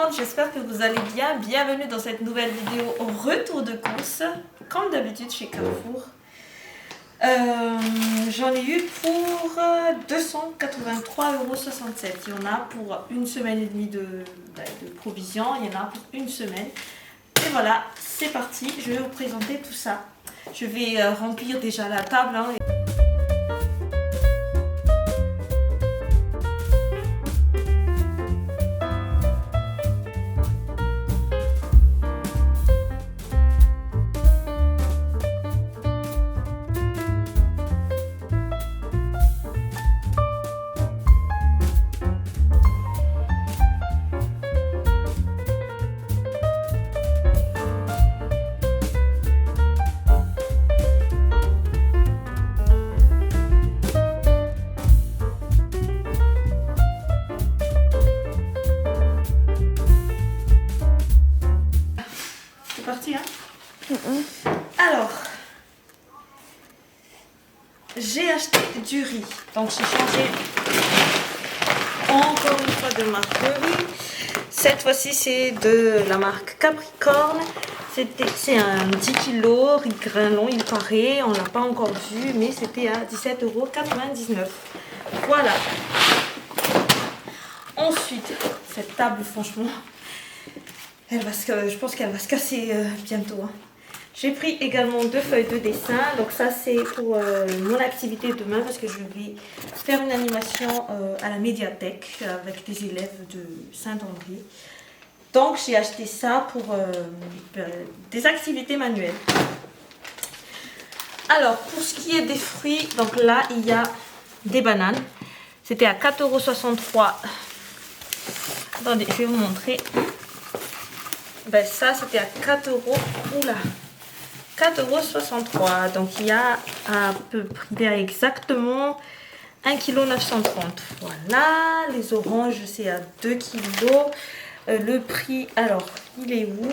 monde, j'espère que vous allez bien. Bienvenue dans cette nouvelle vidéo retour de course, comme d'habitude chez Carrefour. J'en ai eu pour 283,67 €. Il y en a pour une semaine et demie de provision, il y en a pour une semaine. Et voilà, c'est parti, je vais vous présenter tout ça. Je vais remplir déjà la table. C'est parti, hein? Alors, j'ai acheté du riz. Donc, j'ai changé encore une fois de marque de riz. Cette fois-ci, c'est de la marque Capricorne. C'est un 10 kg, riz grain long, il paraît. On ne l'a pas encore vu, mais c'était à 17,99 €. Voilà. Ensuite, cette table, franchement, je pense qu'elle va se casser bientôt. J'ai pris également 2 feuilles de dessin. Donc ça, c'est pour mon activité demain parce que je vais faire une animation à la médiathèque avec des élèves de Saint-André. Donc j'ai acheté ça pour des activités manuelles. Alors, pour ce qui est des fruits, donc là, il y a des bananes. C'était à 4,63 €. Attendez, je vais vous montrer. Ben ça, c'était à 4 €. Oula, 4,63 €. Donc il y a à peu près exactement 1,930 kg. Voilà, les oranges, c'est à 2 kg. Le prix, alors, il est où?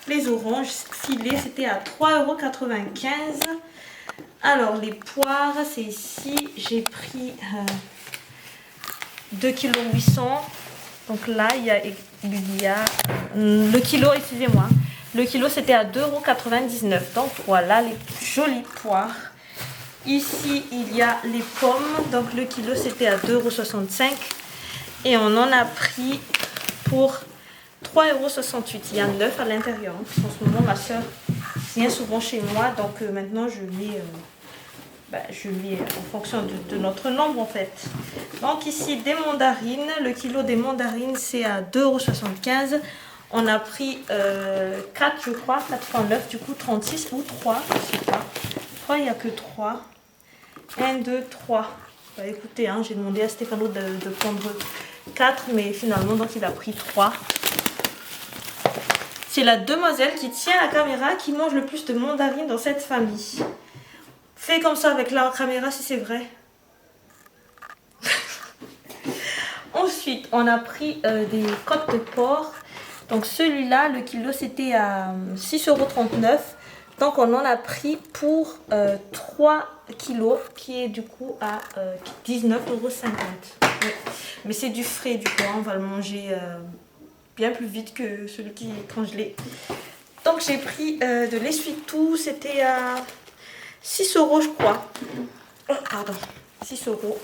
Les oranges filées, c'était à 3,95 €. Alors, les poires, c'est ici. J'ai pris 2,8 kg. Donc là, il y a le kilo, excusez-moi. Le kilo, c'était à 2,99 €. Donc voilà les jolies poires. Ici, il y a les pommes. Donc le kilo, c'était à 2,65 €. Et on en a pris pour 3,68 €. Il y a 9 à l'intérieur. En ce moment, ma soeur vient souvent chez moi. Donc maintenant, je mets en fonction de notre nombre en fait. Donc ici, des mandarines. Le kilo des mandarines, c'est à 2,75 €. On a pris 4, je crois, 4 fois 9, du coup 36 ou 3, je sais pas. 3, il n'y a que 3. 1, 2, 3. Bah, écoutez, hein, j'ai demandé à Stéphano de prendre 4, mais finalement, donc il a pris 3. C'est la demoiselle qui tient la caméra qui mange le plus de mandarines dans cette famille. Fais comme ça avec la caméra si c'est vrai. Ensuite, on a pris des côtes de porc. Donc celui-là, le kilo, c'était à 6,39 €. Donc on en a pris pour 3 kilos, qui est du coup à 19,50 €. Ouais. Mais c'est du frais, du coup, hein, on va le manger bien plus vite que celui qui est congelé. Donc j'ai pris de l'essuie-tout, c'était à 6 € je crois. Oh, pardon, 6 €.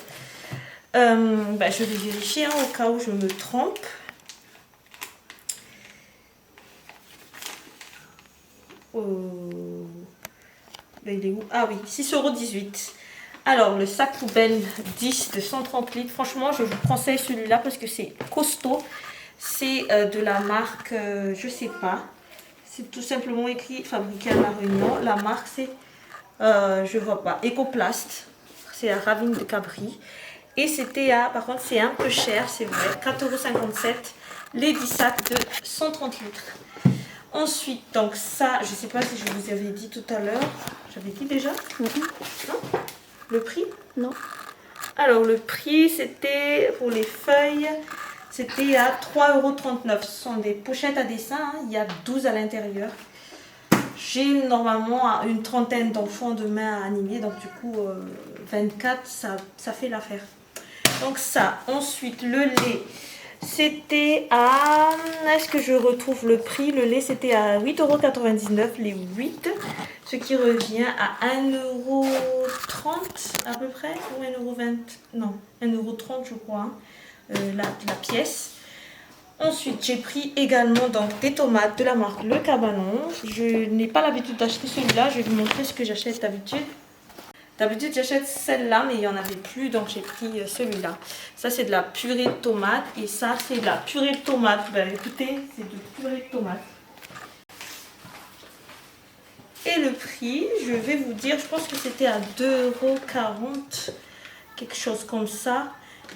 Je vais vérifier au cas où je me trompe. Il est où? Ah oui, 6,18 €. Alors, le sac poubelle 10 de 130 litres. Franchement, je vous conseille celui-là parce que c'est costaud. C'est de la marque, je sais pas. C'est tout simplement écrit fabriqué à La Réunion. La marque, c'est, je vois pas, Ecoplast. C'est à Ravine de Cabri. Et c'était à, par contre, c'est un peu cher, c'est vrai, 4,57 €. Les 10 sacs de 130 litres. Ensuite, donc ça, je ne sais pas si je vous avais dit tout à l'heure. J'avais dit déjà? Non. Le prix? Non. Alors, le prix, c'était pour les feuilles, c'était à 3,39 €. Ce sont des pochettes à dessin, hein. Il y a 12 à l'intérieur. J'ai normalement une trentaine d'enfants demain à animer, donc du coup, 24, ça fait l'affaire. Donc ça, ensuite, le lait. c'était à... Est-ce que je retrouve le prix? Le lait, c'était à 8,99 € les 8. Ce qui revient à 1,30 € à peu près. Ou 1,20 €. Non, 1,30 € je crois. La pièce. Ensuite, j'ai pris également donc, des tomates de la marque Le Cabanon. Je n'ai pas l'habitude d'acheter celui-là. Je vais vous montrer ce que j'achète d'habitude. D'habitude, j'achète celle-là, mais il n'y en avait plus, donc j'ai pris celui-là. Ça, c'est de la purée de tomates. Et ça, c'est de la purée de tomates. Ben, écoutez, c'est de purée de tomates. Et le prix, je vais vous dire, je pense que c'était à 2,40 €. Quelque chose comme ça.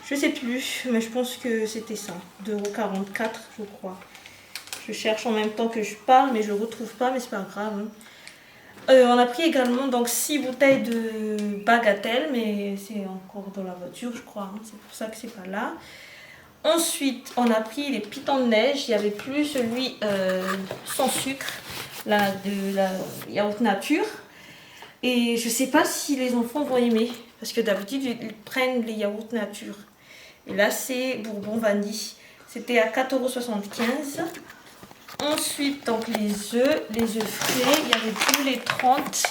Je sais plus, mais je pense que c'était ça. 2,44 € je crois. Je cherche en même temps que je parle, mais je ne retrouve pas, mais c'est pas grave. Hein. On a pris également donc 6 bouteilles de bagatelle, mais c'est encore dans la voiture, je crois. Hein. C'est pour ça que c'est pas là. Ensuite, on a pris les pitons de neige. Il n'y avait plus celui sans sucre, de la yaourt nature. Et je sais pas si les enfants vont aimer, parce que d'habitude, ils prennent les yaourts nature. Et là, c'est Bourbon Vanille. C'était à 4,75 €. Ensuite, donc les œufs frais, il n'y avait plus les 30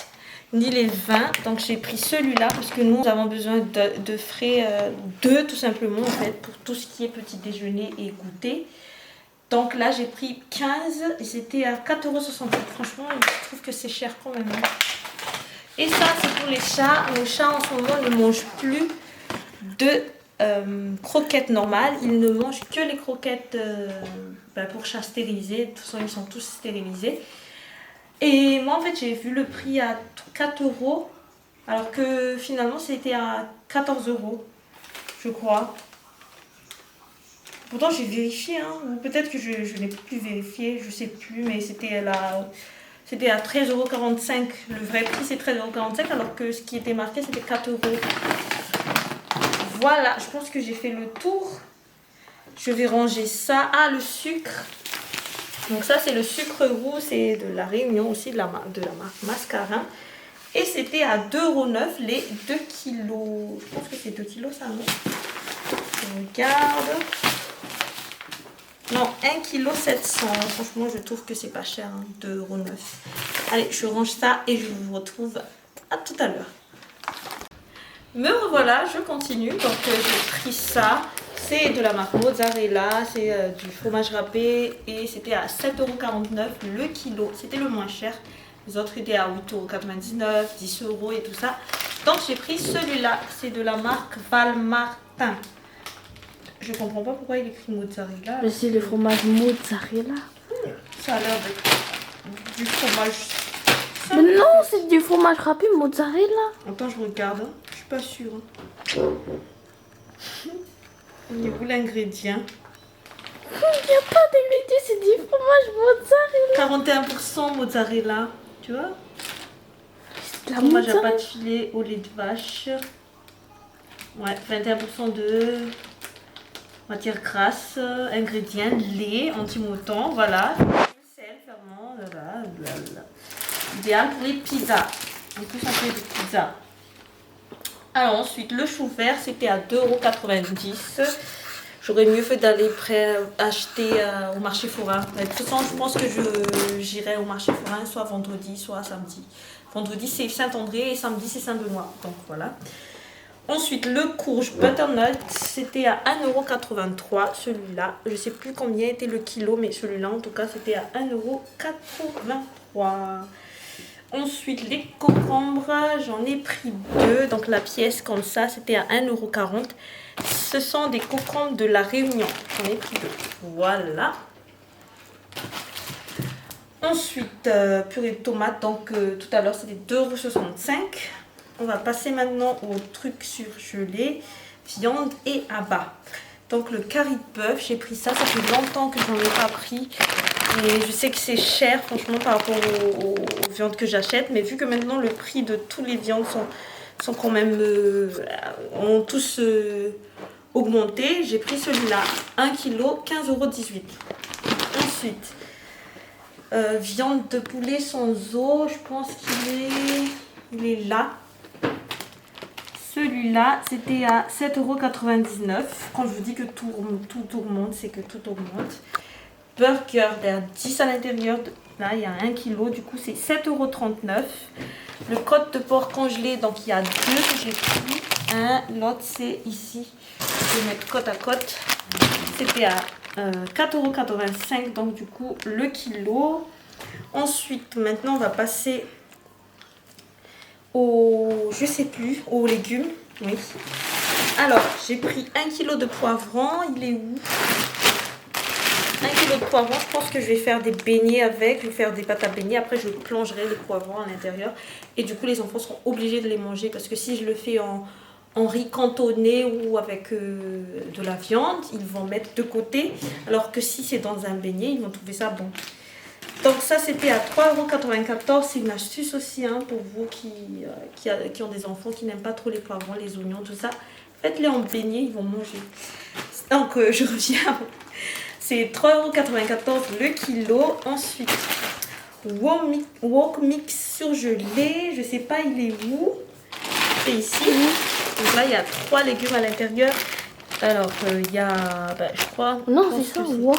ni les 20. Donc j'ai pris celui-là parce que nous avons besoin de frais d'œufs tout simplement en fait pour tout ce qui est petit déjeuner et goûter. Donc là j'ai pris 15 et c'était à 4,68 €. Franchement, je trouve que c'est cher quand même. Et ça c'est pour les chats. Nos chats en ce moment ne mangent plus de croquettes normales. Ils ne mangent que les croquettes pour chats stérilisés. De toute façon, ils sont tous stérilisés. Et moi, en fait, j'ai vu le prix à 4 €. Alors que finalement, c'était à 14 €, je crois. Pourtant, j'ai vérifié. Hein. Ou peut-être que je n'ai plus vérifié. Je sais plus. Mais c'était à 13,45 €. Le vrai prix, c'est 13,45 €. Alors que ce qui était marqué, c'était 4 €. Voilà, je pense que j'ai fait le tour. Je vais ranger ça. Ah, le sucre. Donc ça, c'est le sucre roux. C'est de la Réunion aussi, de la marque Mascarin. Et c'était à 2,09 € les 2 kilos. Je pense que c'est 2 kilos ça, non? Je regarde. Non, 1,7 kg. Franchement, je trouve que c'est pas cher. Hein, 2,09 €. Allez, je range ça et je vous retrouve à tout à l'heure. Me revoilà, je continue. Donc j'ai pris ça. C'est de la marque Mozzarella. C'est du fromage râpé. Et c'était à 7,49 € le kilo. C'était le moins cher. Les autres étaient à 8,99 €, 10 € et tout ça. Donc j'ai pris celui-là. C'est de la marque Valmartin. Je comprends pas pourquoi il écrit mozzarella. Mais c'est le fromage mozzarella. Ça a l'air du fromage. Mais non, c'est du fromage râpé mozzarella. Attends, je regarde. Hein. Je suis pas sûre. Il est où l'ingrédient? Il n'y a pas d'ingrédient, c'est du fromage mozzarella. 41% mozzarella. Tu vois? C'est la Fromage à mozzarella. pâte filée au lait de vache. Ouais, 21% de matière grasse. Ingrédients, lait, anti-mouton. Voilà. Sel, ferment. Blablabla. Idéal pour les pizzas. En plus, on fait des pizzas. Alors ensuite, le chou vert, c'était à 2,90 €. J'aurais mieux fait d'aller acheter au marché forain. De toute façon, je pense que j'irai au marché forain soit vendredi, soit samedi. Vendredi, c'est Saint-André et samedi, c'est Saint-Benoît. Donc voilà. Ensuite, le courge butternut, c'était à 1,83 € celui-là. Je ne sais plus combien était le kilo, mais celui-là, en tout cas, c'était à 1,83 €. Ensuite, les concombres, j'en ai pris 2. Donc la pièce comme ça, c'était à 1,40 €. Ce sont des concombres de la Réunion. J'en ai pris 2. Voilà. Ensuite, purée de tomates. Donc tout à l'heure, c'était 2,65 €. On va passer maintenant au truc surgelé, viande et abats. Donc le curry de bœuf, j'ai pris ça. Ça fait longtemps que j'en ai pas pris. Et je sais que c'est cher franchement par rapport aux viandes que j'achète. Mais vu que maintenant le prix de toutes les viandes sont quand même ont tous augmenté, j'ai pris celui-là. 1 kg, 15,18 €. Ensuite, viande de poulet sans os. Je pense qu'il est là. celui-là, c'était à 7,99 €. Quand je vous dis que tout augmente, c'est que tout augmente. Burger, il y a 10 à l'intérieur. Là, il y a 1 kg. Du coup, c'est 7,39 €. Le côte de porc congelé, donc il y a 2 que j'ai pris. L'autre, c'est ici. Je vais mettre côte à côte. C'était à 4,85 €. Donc, du coup, le kilo. Ensuite, maintenant, on va passer je sais plus, aux légumes. Oui. Alors, j'ai pris 1 kg de poivrons. Il est où? 1 kg de poivrons. Je pense que je vais faire des beignets avec. Je vais faire des pâtes à beignets. Après, je plongerai les poivrons à l'intérieur. Et du coup, les enfants seront obligés de les manger. Parce que si je le fais en riz cantonné ou avec de la viande, ils vont mettre de côté. Alors que si c'est dans un beignet, ils vont trouver ça bon. Donc ça, c'était à 3,94 €. C'est une astuce aussi pour vous qui ont des enfants qui n'aiment pas trop les poivrons, les oignons, tout ça. Faites-les en beignet, ils vont manger. Donc je reviens. C'est 3,94 € le kilo. Ensuite, Wok Mix surgelé. Je sais pas, il est où? C'est ici. Donc là, il y a 3 légumes à l'intérieur. Alors, il y a, je crois... Non, c'est ça, wok.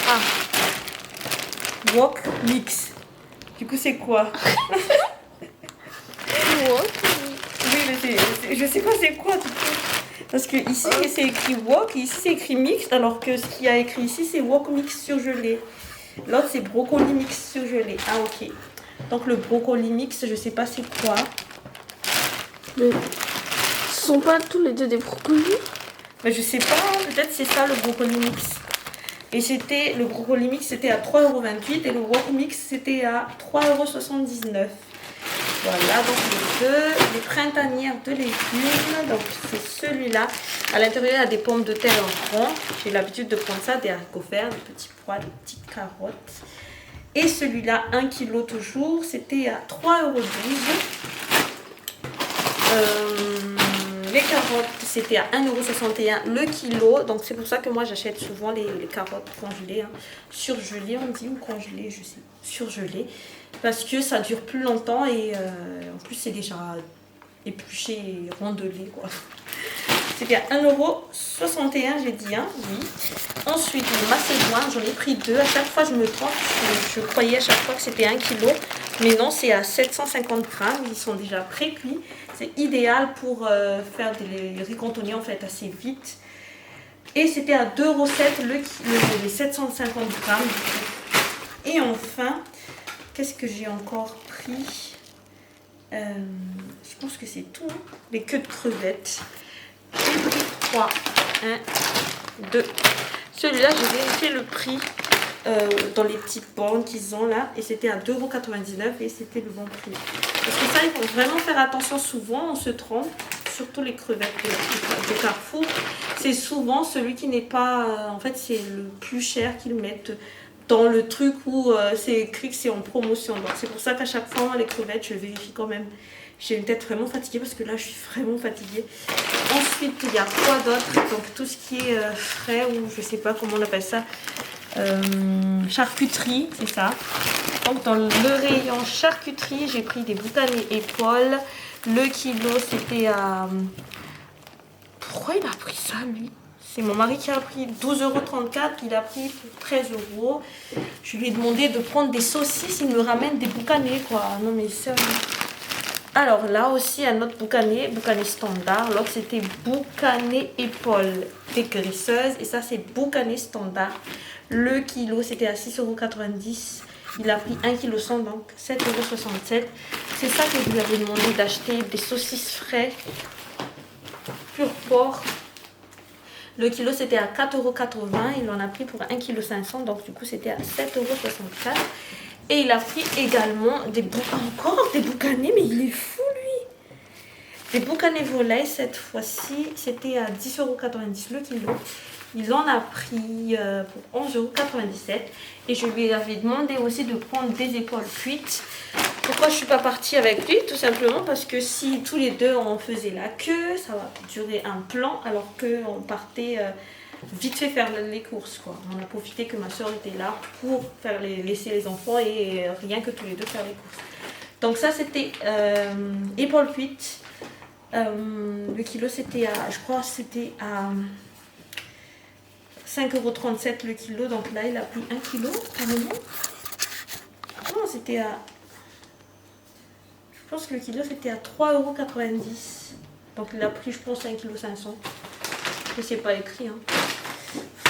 Ah, Wok Mix. Du coup, c'est quoi? Wok. Oui, mais je sais pas c'est quoi du coup. Parce que ici, c'est écrit wok, ici, c'est écrit mix, alors que ce qu'il y a écrit ici, c'est wok mix surgelé. L'autre, c'est brocoli mix surgelé. Ah, ok. Donc, le brocoli mix, je sais pas c'est quoi. Ce sont pas tous les deux des brocolis? Mais je sais pas, peut-être c'est ça le brocoli mix. Et le brocoli mix, c'était à 3,28 € et le wok mix, c'était à 3,79 €. Voilà, donc les printanières de légumes. Donc c'est celui-là. À l'intérieur, il y a des pommes de terre en rond. J'ai l'habitude de prendre ça, des haricots verts, des petits pois, des petites carottes. Et celui-là, 1 kg toujours, c'était à 3,12 €. Les carottes, c'était à 1,61 € le kilo. Donc c'est pour ça que moi j'achète souvent les carottes congelées. Surgelées, on dit, ou congelées, je sais. Surgelées. Parce que ça dure plus longtemps et en plus c'est déjà épluché et rondelé, quoi. C'était à 1,61 €, j'ai dit, oui. Ensuite, les macédoines, j'en ai pris 2. À chaque fois, je me trompe. Je croyais à chaque fois que c'était 1 kg. Mais non, c'est à 750 grammes. Ils sont déjà pré-cuits. C'est idéal pour faire des riz cantonniers, en fait, assez vite. Et c'était à 2,07 € les 750 grammes. Et enfin, qu'est-ce que j'ai encore pris? Je pense que c'est tout. Les queues de crevettes. J'ai pris 3. 1, 2. Celui-là, j'ai vérifié le prix dans les petites bornes qu'ils ont là. Et c'était à 2,99 € et c'était le bon prix. Parce que ça, il faut vraiment faire attention. Souvent, on se trompe. Surtout les crevettes de Carrefour. C'est souvent celui qui n'est pas... en fait, c'est le plus cher qu'ils mettent dans le truc où c'est écrit que c'est en promotion. Donc c'est pour ça qu'à chaque fois, les crevettes, je vérifie quand même. J'ai une tête vraiment fatiguée parce que là, je suis vraiment fatiguée. Ensuite, il y a quoi d'autre? Donc tout ce qui est frais ou je sais pas comment on appelle ça. Charcuterie, c'est ça. Donc dans le rayon charcuterie, j'ai pris des boucanets épaules. Le kilo, c'était à... Pourquoi il a pris ça, lui? C'est mon mari qui a pris 12,34 €. Il a pris pour 13 €. Je lui ai demandé de prendre des saucisses. Il me ramène des boucanets, quoi. Non, mais sérieux. Alors là aussi, un autre boucanet standard. L'autre, c'était boucanet épaule dégraisseuse. Et ça, c'est boucanet standard. Le kilo, c'était à 6,90 €. Il a pris 1,1 kg, donc 7,67 €. C'est ça que je lui avais demandé d'acheter, des saucisses frais, pur porc. Le kilo, c'était à 4,80 €. Il en a pris pour 1,5 kg, donc du coup, c'était à 7,64 €. Et il a pris également encore des boucanets, mais il est fou, lui. Des boucanets volailles, cette fois-ci, c'était à 10,90 € le kilo. Il en a pris pour 11,97 €. Et je lui avais demandé aussi de prendre des épaules cuites. Pourquoi je ne suis pas partie avec lui? Tout simplement parce que si tous les deux on faisait la queue, ça va durer un plan, alors qu'on partait vite fait faire les courses, quoi. On a profité que ma soeur était là pour laisser les enfants et rien que tous les deux faire les courses. Donc ça, c'était épaules cuites. Le kilo c'était à, je crois c'était à 5,37 € le kilo. Donc là il a pris 1 kilo carrément. Non, c'était à... Je pense que le kilo c'était à 3,90 €. Donc il a pris je pense 1,5 kg. Je sais pas écrit. Hein.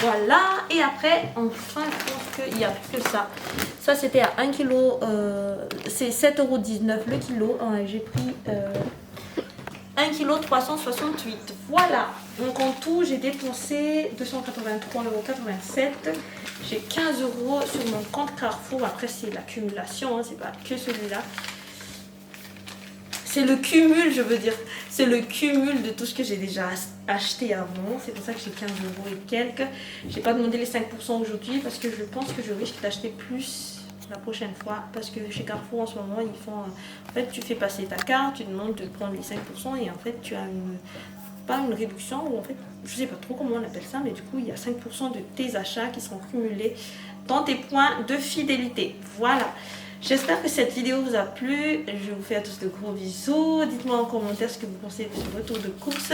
Voilà. Et après, enfin je pense qu'il n'y a plus que ça. Ça c'était à 1 kg. C'est 7,19 € le kilo. J'ai pris 1 kg 368. Voilà. Donc en tout j'ai dépensé 283,87 €. J'ai 15 € sur mon compte Carrefour. Après c'est l'accumulation. Hein. C'est pas que celui-là. C'est le cumul, je veux dire. C'est le cumul de tout ce que j'ai déjà acheté avant. C'est pour ça que j'ai 15 € et quelques. J'ai pas demandé les 5% aujourd'hui parce que je pense que je risque d'acheter plus la prochaine fois. Parce que chez Carrefour en ce moment, ils font... En fait, tu fais passer ta carte, tu demandes de prendre les 5% et en fait, tu as pas une réduction ou en fait, je sais pas trop comment on appelle ça, mais du coup, il y a 5% de tes achats qui sont cumulés dans tes points de fidélité. Voilà. J'espère que cette vidéo vous a plu. Je vous fais à tous de gros bisous. Dites-moi en commentaire ce que vous pensez de ce retour de course.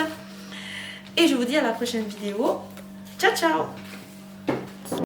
Et je vous dis à la prochaine vidéo. Ciao, ciao!